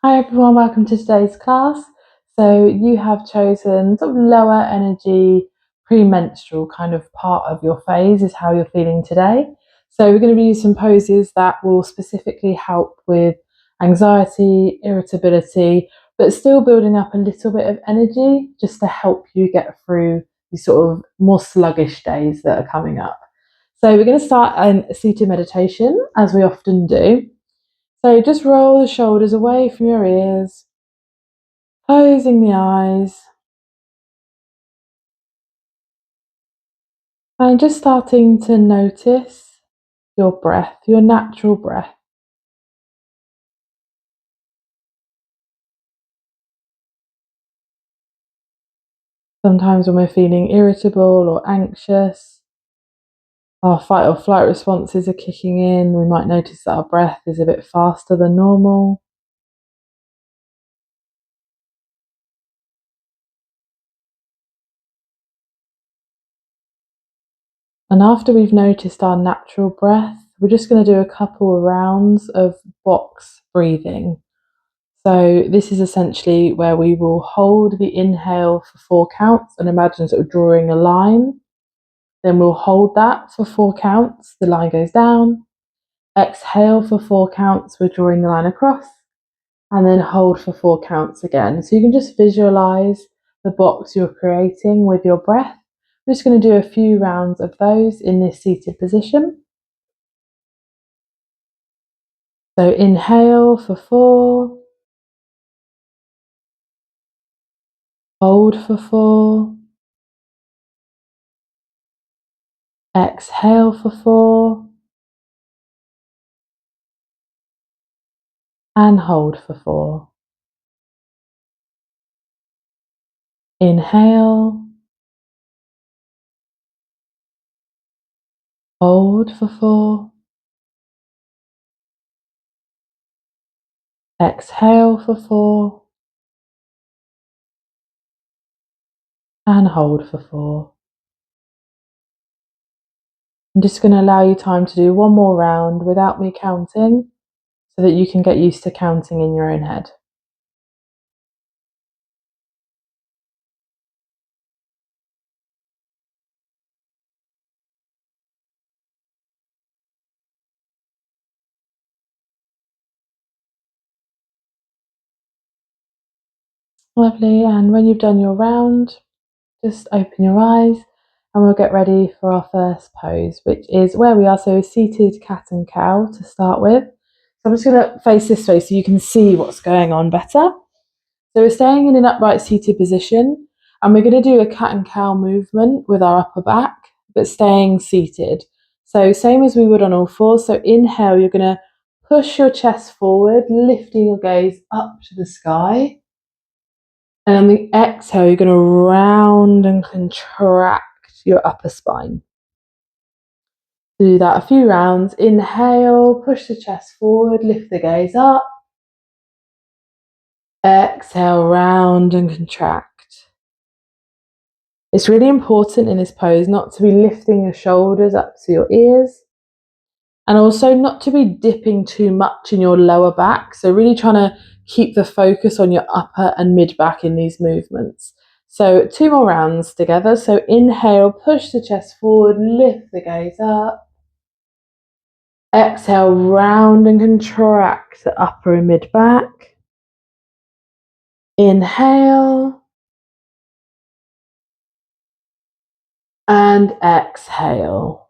Hi everyone, welcome to today's class. So you have chosen sort of lower energy premenstrual kind of part of your phase is how you're feeling today. So we're going to be using some poses that will specifically help with anxiety, irritability, but still building up a little bit of energy just to help you get through these sort of more sluggish days that are coming up. So we're going to start a seated meditation as we often do. So just roll the shoulders away from your ears, closing the eyes, and just starting to notice your breath, your natural breath. Sometimes when we're feeling irritable or anxious, our fight or flight responses are kicking in. We might notice that our breath is a bit faster than normal. And after we've noticed our natural breath, we're just going to do a couple of rounds of box breathing. So this is essentially where we will hold the inhale for 4 counts and imagine sort of drawing a line. Then we'll hold that for 4 counts, the line goes down. Exhale for 4 counts, we're drawing the line across. And then hold for 4 counts again. So you can just visualize the box you're creating with your breath. We're just going to do a few rounds of those in this seated position. So inhale for 4. Hold for 4. Exhale for 4. And hold for 4. Inhale. Hold for 4. Exhale for 4. And hold for 4. I'm just going to allow you time to do one more round without me counting so that you can get used to counting in your own head. Lovely, and when you've done your round, just open your eyes and we'll get ready for our first pose, which is where we are. So seated cat and cow to start with. So I'm just going to face this way so you can see what's going on better. So we're staying in an upright seated position and we're going to do a cat and cow movement with our upper back, but staying seated. So same as we would on all fours. So inhale, you're going to push your chest forward, lifting your gaze up to the sky. And on the exhale, you're going to round and contract your upper spine. Do that a few rounds. Inhale, push the chest forward, lift the gaze up. Exhale, round and contract. It's really important in this pose not to be lifting your shoulders up to your ears and also not to be dipping too much in your lower back. So really trying to keep the focus on your upper and mid back in these movements. So 2 more rounds together. So inhale, push the chest forward, lift the gaze up. Exhale, round and contract the upper and mid back. Inhale. And exhale.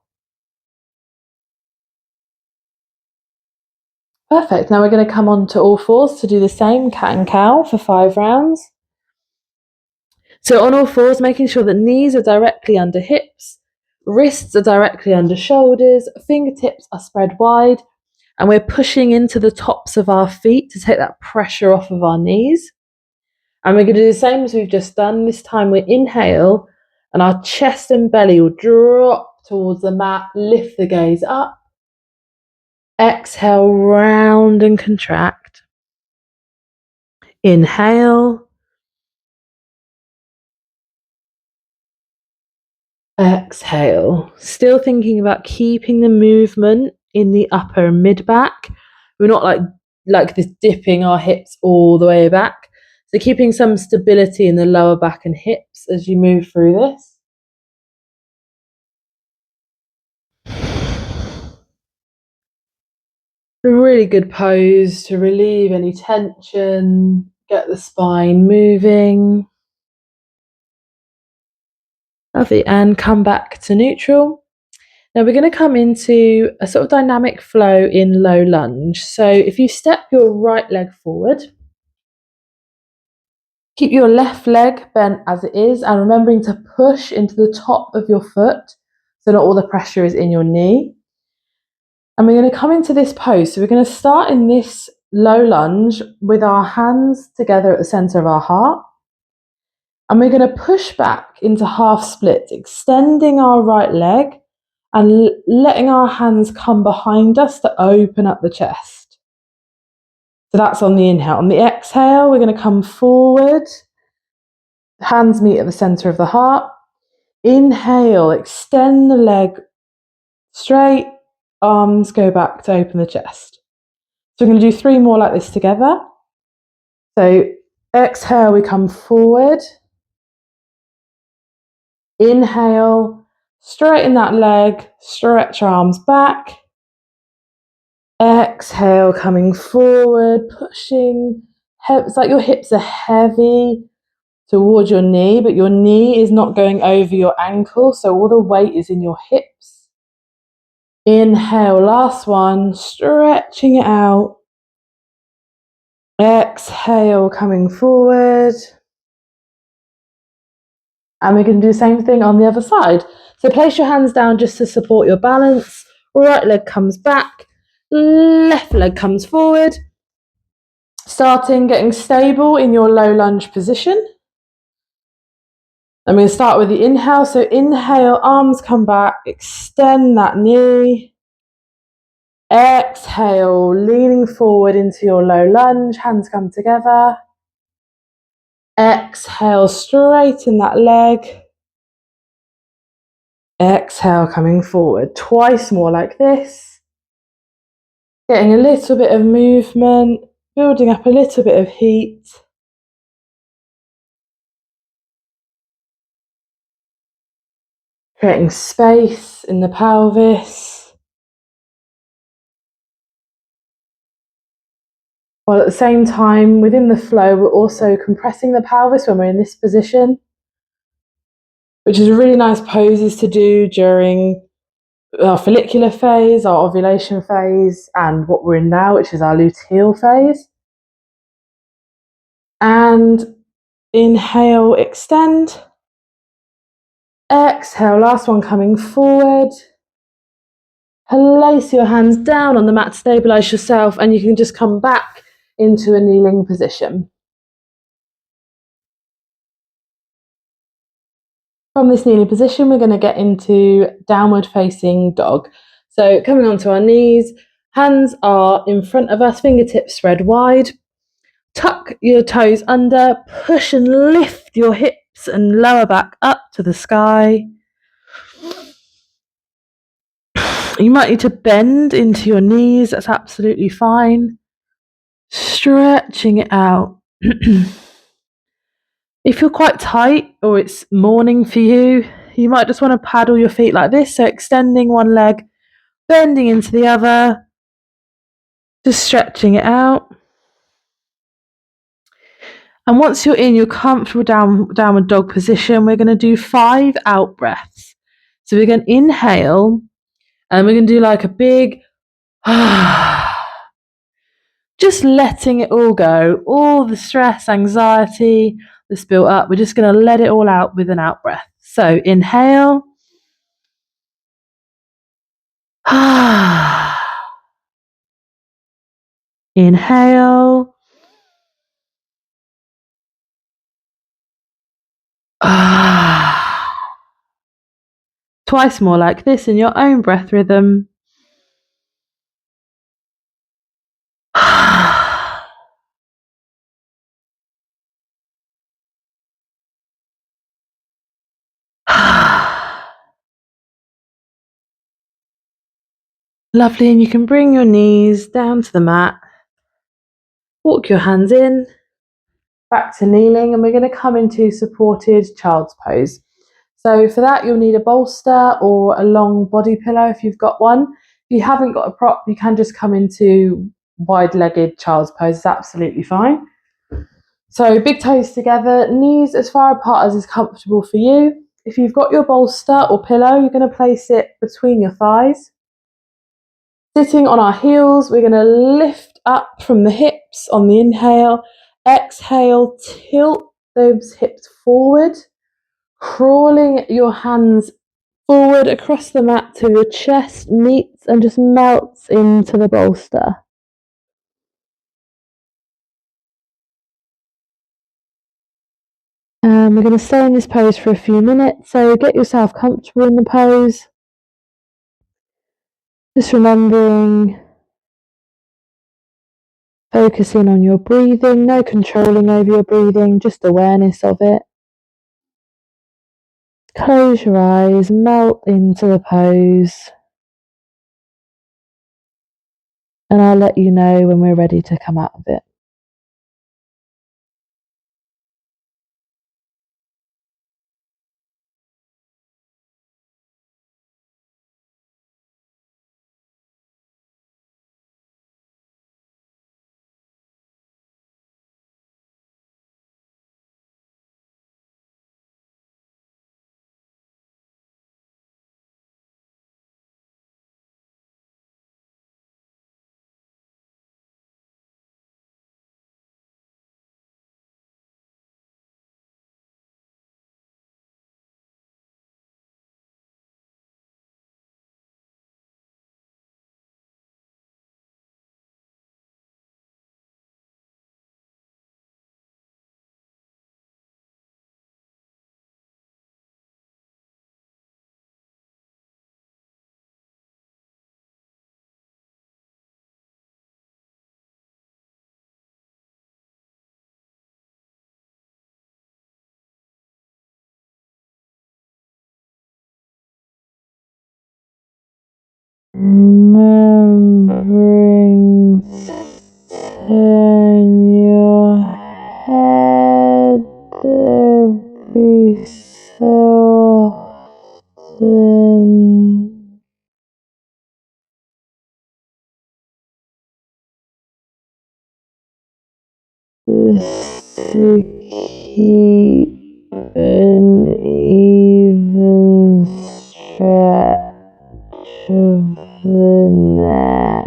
Perfect. Now we're going to come on to all fours to do the same cat and cow for 5 rounds. So on all fours, making sure that knees are directly under hips, wrists are directly under shoulders, fingertips are spread wide, and we're pushing into the tops of our feet to take that pressure off of our knees. And we're going to do the same as we've just done. This time we inhale and our chest and belly will drop towards the mat, lift the gaze up. Exhale, round and contract. Inhale. Exhale. Still thinking about keeping the movement in the upper and mid back. We're not like like this, dipping our hips all the way back. So keeping some stability in the lower back and hips as you move through this. A really good pose to relieve any tension, get the spine moving. Lovely, and come back to neutral. Now we're going to come into a sort of dynamic flow in low lunge. So if you step your right leg forward, keep your left leg bent as it is, and remembering to push into the top of your foot so not all the pressure is in your knee. And we're going to come into this pose. So we're going to start in this low lunge with our hands together at the center of our heart. And we're going to push back into half splits, extending our right leg and letting our hands come behind us to open up the chest. So that's on the inhale. On the exhale, we're going to come forward. Hands meet at the center of the heart. Inhale, extend the leg straight. Arms go back to open the chest. So we're going to do 3 more like this together. So exhale, we come forward. Inhale, straighten that leg, stretch arms back. Exhale, coming forward, pushing. It's like your hips are heavy towards your knee, but your knee is not going over your ankle, so all the weight is in your hips. Inhale, last one, stretching it out. Exhale, coming forward. And we can do the same thing on the other side. So place your hands down just to support your balance. Right leg comes back, left leg comes forward. Starting getting stable in your low lunge position. I'm going to start with the inhale. So inhale, arms come back, extend that knee. Exhale, leaning forward into your low lunge, hands come together. Exhale, straighten that leg. Exhale, coming forward. Twice more like this. Getting a little bit of movement, building up a little bit of heat. Creating space in the pelvis. While at the same time, within the flow, we're also compressing the pelvis when we're in this position, which is a really nice poses to do during our follicular phase, our ovulation phase, and what we're in now, which is our luteal phase. And inhale, extend. Exhale, last one coming forward. Place your hands down on the mat to stabilize yourself, and you can just come back into a kneeling position. From this kneeling position, we're going to get into downward facing dog. So coming onto our knees, hands are in front of us, fingertips spread wide. Tuck your toes under, push and lift your hips and lower back up to the sky. You might need to bend into your knees, that's absolutely fine. Stretching it out. If you're quite tight or it's morning for you, you might just want to paddle your feet like this. So extending one leg, bending into the other, just stretching it out. And once you're in your comfortable downward dog position, we're going to do 5 out breaths. So we're going to inhale and we're going to do like a big just letting it all go, all the stress, anxiety that's built up. We're just going to let it all out with an out breath. So inhale. Inhale. Twice more like this in your own breath rhythm. Lovely, and you can bring your knees down to the mat. Walk your hands in, back to kneeling, and we're going to come into supported child's pose. So for that, you'll need a bolster or a long body pillow if you've got one. If you haven't got a prop, you can just come into wide-legged child's pose. It's absolutely fine. So big toes together, knees as far apart as is comfortable for you. If you've got your bolster or pillow, you're going to place it between your thighs. Sitting on our heels, we're going to lift up from the hips on the inhale. Exhale, tilt those hips forward, crawling your hands forward across the mat till your chest meets and just melts into the bolster. And we're going to stay in this pose for a few minutes, so get yourself comfortable in the pose. Just remembering, focusing on your breathing, no controlling over your breathing, just awareness of it. Close your eyes, melt into the pose, and I'll let you know when we're ready to come out of it. Remembering, turn your head every so often. Just to keep an even stretch of the neck.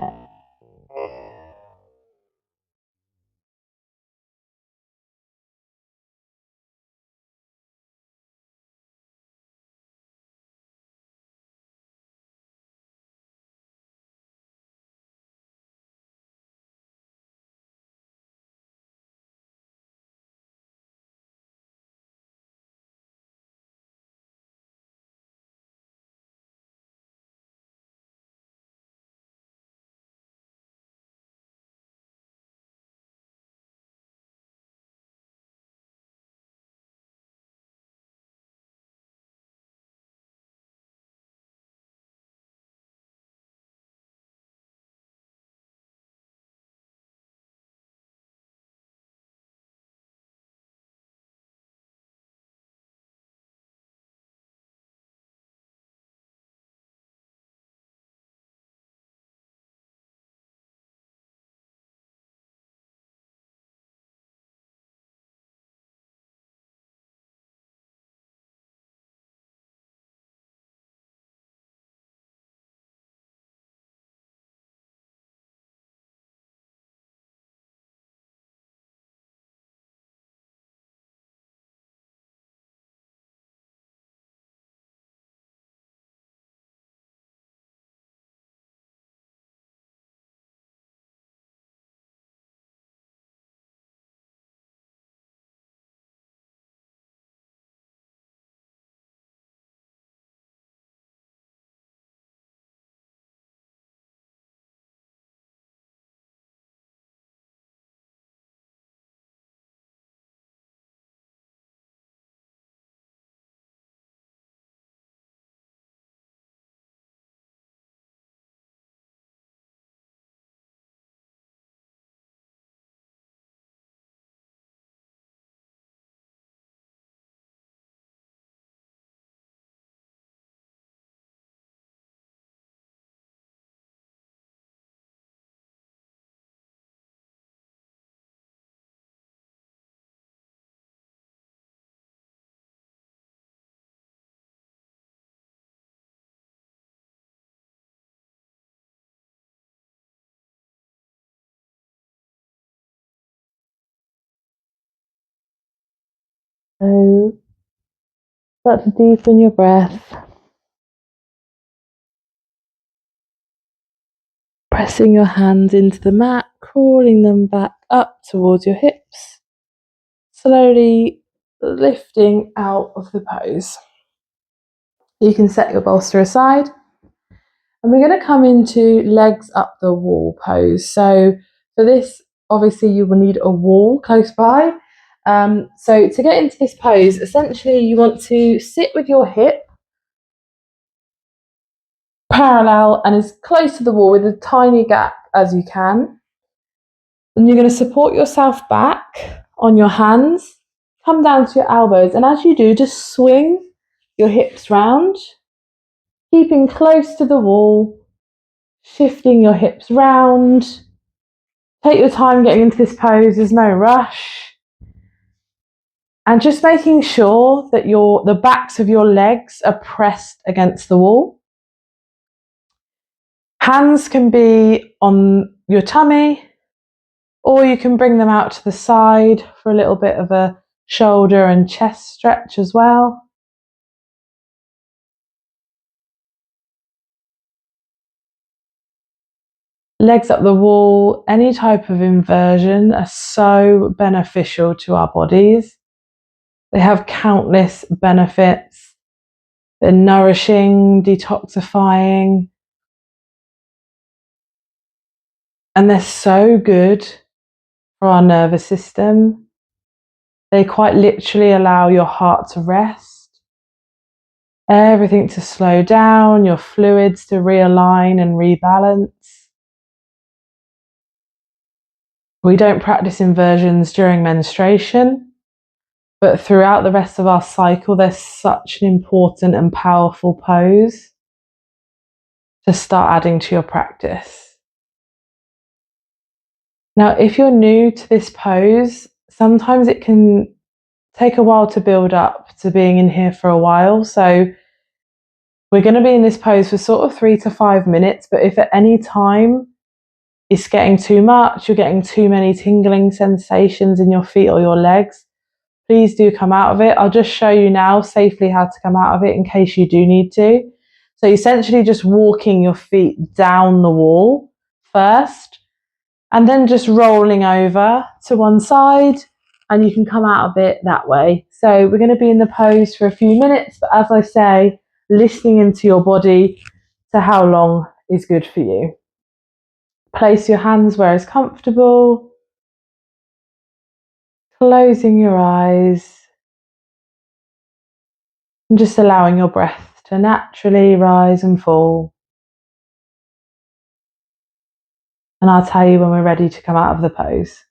So start to deepen your breath, pressing your hands into the mat, crawling them back up towards your hips, slowly lifting out of the pose. You can set your bolster aside, and we're going to come into legs up the wall pose. So for this, obviously you will need a wall close by. So to get into this pose, essentially you want to sit with your hip parallel and as close to the wall with a tiny gap as you can. And you're going to support yourself back on your hands, come down to your elbows, and as you do, just swing your hips round, keeping close to the wall, shifting your hips round. Take your time getting into this pose, there's no rush. And just making sure that the backs of your legs are pressed against the wall. Hands can be on your tummy, or you can bring them out to the side for a little bit of a shoulder and chest stretch as well. Legs up the wall, any type of inversion are so beneficial to our bodies. They have countless benefits. They're nourishing, detoxifying, and they're so good for our nervous system. They quite literally allow your heart to rest, everything to slow down, your fluids to realign and rebalance. We don't practice inversions during menstruation, but throughout the rest of our cycle, they're such an important and powerful pose to start adding to your practice. Now, if you're new to this pose, sometimes it can take a while to build up to being in here for a while. So we're going to be in this pose for sort of 3 to 5 minutes, but if at any time it's getting too much, you're getting too many tingling sensations in your feet or your legs, please do come out of it. I'll just show you now safely how to come out of it in case you do need to. So essentially just walking your feet down the wall first, and then just rolling over to one side, and you can come out of it that way. So we're going to be in the pose for a few minutes, but as I say, listening into your body to how long is good for you. Place your hands where it's comfortable, closing your eyes, and just allowing your breath to naturally rise and fall. And I'll tell you when we're ready to come out of the pose.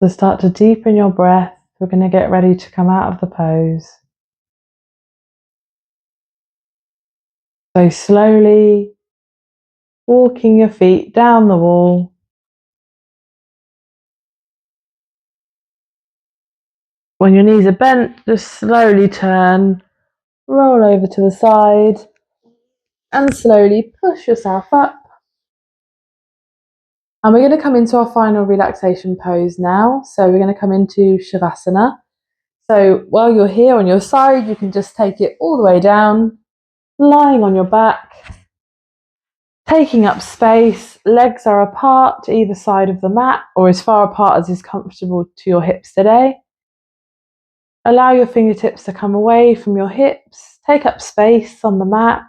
So start to deepen your breath. We're going to get ready to come out of the pose. So slowly walking your feet down the wall. When your knees are bent, just slowly turn, roll over to the side, and slowly push yourself up. And we're going to come into our final relaxation pose now. So we're going to come into Shavasana. So while you're here on your side, you can just take it all the way down, lying on your back, taking up space. Legs are apart to either side of the mat or as far apart as is comfortable to your hips today. Allow your fingertips to come away from your hips. Take up space on the mat.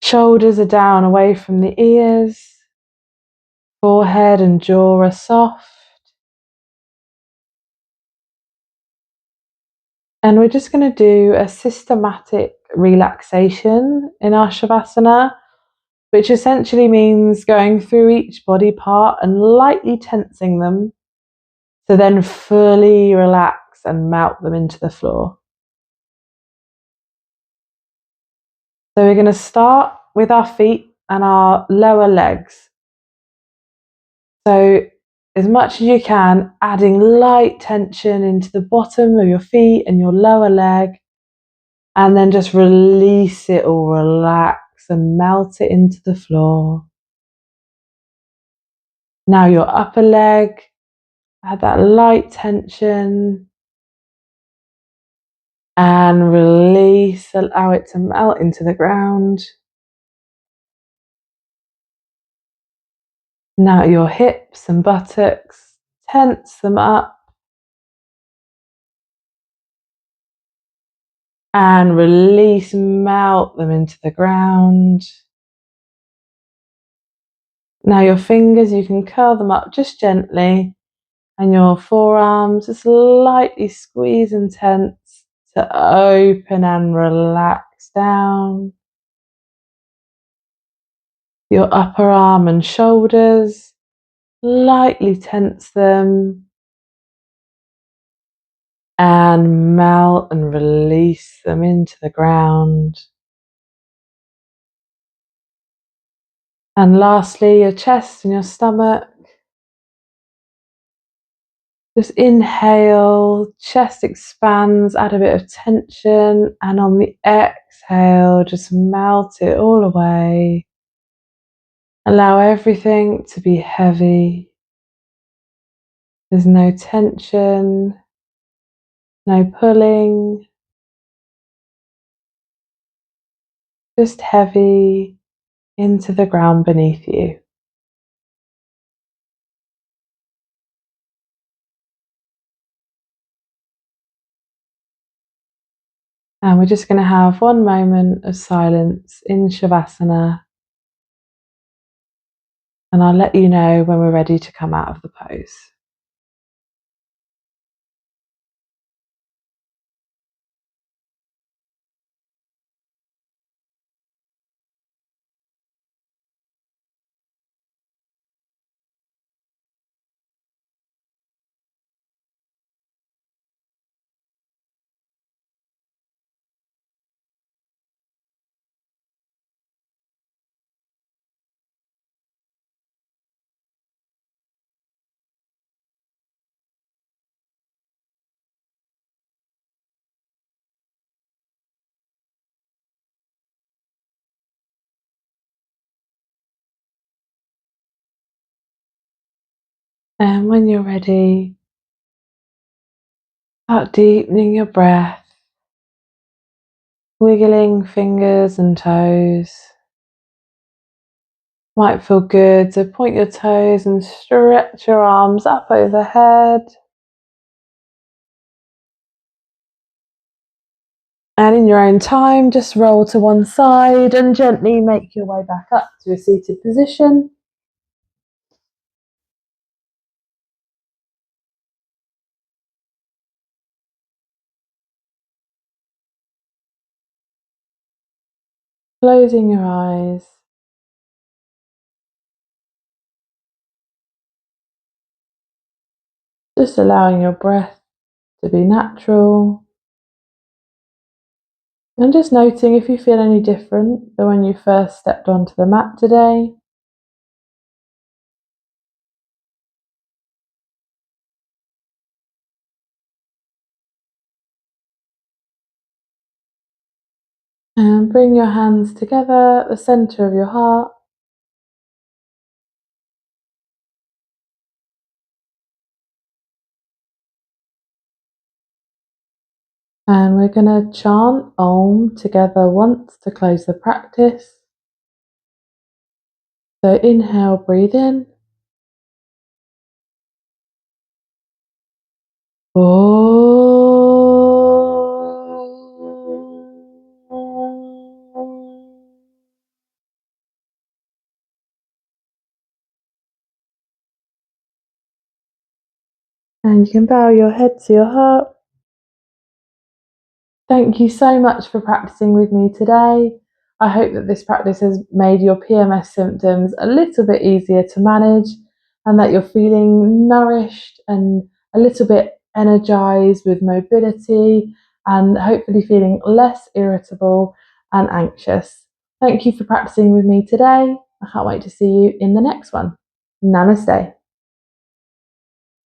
Shoulders are down away from the ears. Forehead and jaw are soft. And we're just going to do a systematic relaxation in our Shavasana, which essentially means going through each body part and lightly tensing them to then fully relax and melt them into the floor. So we're going to start with our feet and our lower legs. So as much as you can, adding light tension into the bottom of your feet and your lower leg, and then just release it all, relax and melt it into the floor. Now your upper leg, add that light tension and release, allow it to melt into the ground. Now your hips and buttocks, tense them up and release, melt them into the ground. Now your fingers, you can curl them up just gently, and your forearms just lightly squeeze and tense to open and relax down. Your upper arm and shoulders, lightly tense them and melt and release them into the ground. And lastly, your chest and your stomach. Just inhale, chest expands, add a bit of tension, and on the exhale, just melt it all away. Allow everything to be heavy. There's no tension, no pulling, just heavy into the ground beneath you. And we're just going to have one moment of silence in Shavasana, and I'll let you know when we're ready to come out of the pose. And when you're ready, start deepening your breath, wiggling fingers and toes. Might feel good, so point your toes and stretch your arms up overhead. And in your own time, just roll to one side and gently make your way back up to a seated position. Closing your eyes. Just allowing your breath to be natural. And just noting if you feel any different than when you first stepped onto the mat today. And bring your hands together at the center of your heart. And we're going to chant Om together once to close the practice. So inhale, breathe in. And you can bow your head to your heart. Thank you so much for practicing with me today. I hope that this practice has made your PMS symptoms a little bit easier to manage and that you're feeling nourished and a little bit energized with mobility and hopefully feeling less irritable and anxious. Thank you for practicing with me today. I can't wait to see you in the next one. Namaste.